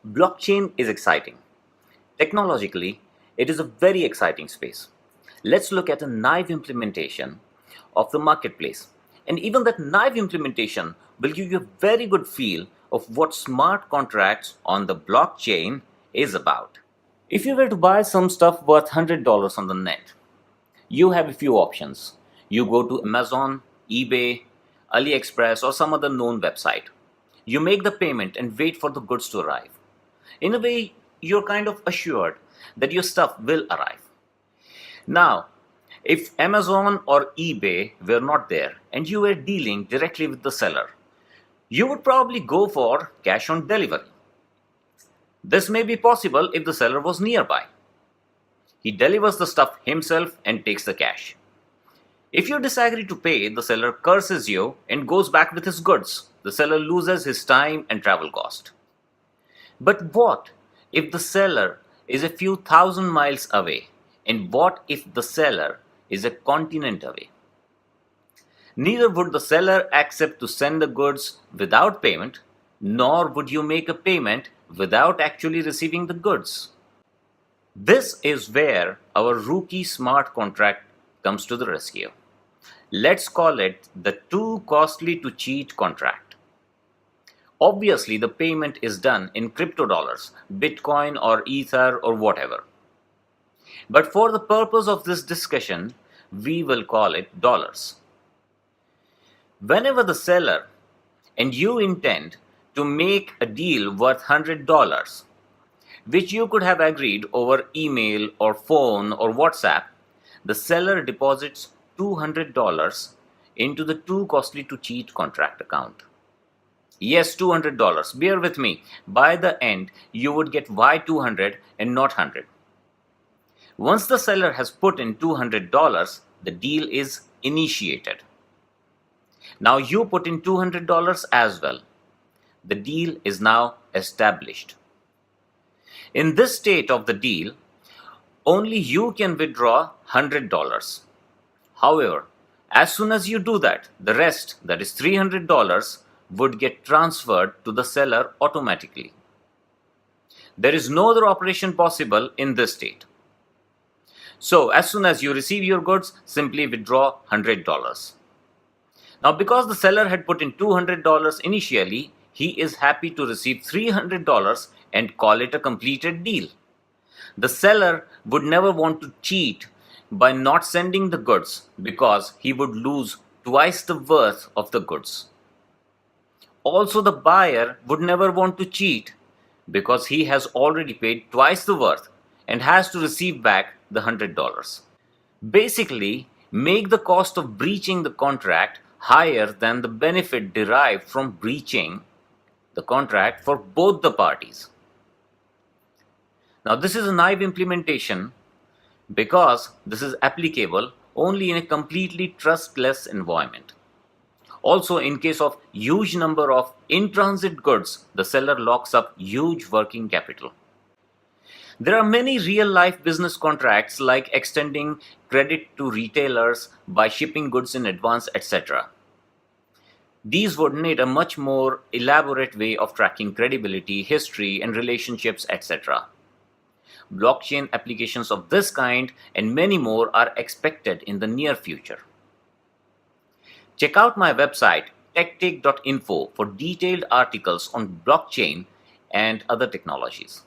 Blockchain is exciting. Technologically, it is a very exciting space. Let's look at a naive implementation of the marketplace. And even that naive implementation will give you a very good feel of what smart contracts on the blockchain is about. If you were to buy some stuff worth $100 on the net, you have a few options. You go to Amazon, eBay, AliExpress, or some other known website. You make the payment and wait for the goods to arrive. In a way, you're kind of assured that your stuff will arrive. Now, if Amazon or eBay were not there and you were dealing directly with the seller, you would probably go for cash on delivery. This may be possible if the seller was nearby. He delivers the stuff himself and takes the cash. If you disagree to pay, the seller curses you and goes back with his goods. The seller loses his time and travel cost. But what if the seller is a few thousand miles away? And what if the seller is a continent away? Neither would the seller accept to send the goods without payment, nor would you make a payment without actually receiving the goods. This is where our rookie smart contract comes to the rescue. Let's call it the too costly to cheat contract. Obviously, the payment is done in crypto dollars, Bitcoin or Ether or whatever. But for the purpose of this discussion, we will call it dollars. Whenever the seller and you intend to make a deal worth $100, which you could have agreed over email or phone or WhatsApp, the seller deposits $200 into the too costly to cheat contract account. Yes, $200. Bear with me. By the end, you would get why 200 and not 100. Once the seller has put in $200, the deal is initiated. Now you put in $200 as well. The deal is now established. In this state of the deal, only you can withdraw $100. However, as soon as you do that, the rest, that is $300, would get transferred to the seller automatically. There is no other operation possible in this state. So, as soon as you receive your goods, simply withdraw $100. Now, because the seller had put in $200 initially, he is happy to receive $300 and call it a completed deal. The seller would never want to cheat by not sending the goods because he would lose twice the worth of the goods. Also, the buyer would never want to cheat because he has already paid twice the worth and has to receive back the $100. Basically, make the cost of breaching the contract higher than the benefit derived from breaching the contract for both the parties. Now, this is a naive implementation because this is applicable only in a completely trustless environment. Also, in case of huge number of in-transit goods, the seller locks up huge working capital. There are many real-life business contracts like extending credit to retailers by shipping goods in advance, etc. These would need a much more elaborate way of tracking credibility, history, and relationships, etc. Blockchain applications of this kind and many more are expected in the near future. Check out my website techtake.info for detailed articles on blockchain and other technologies.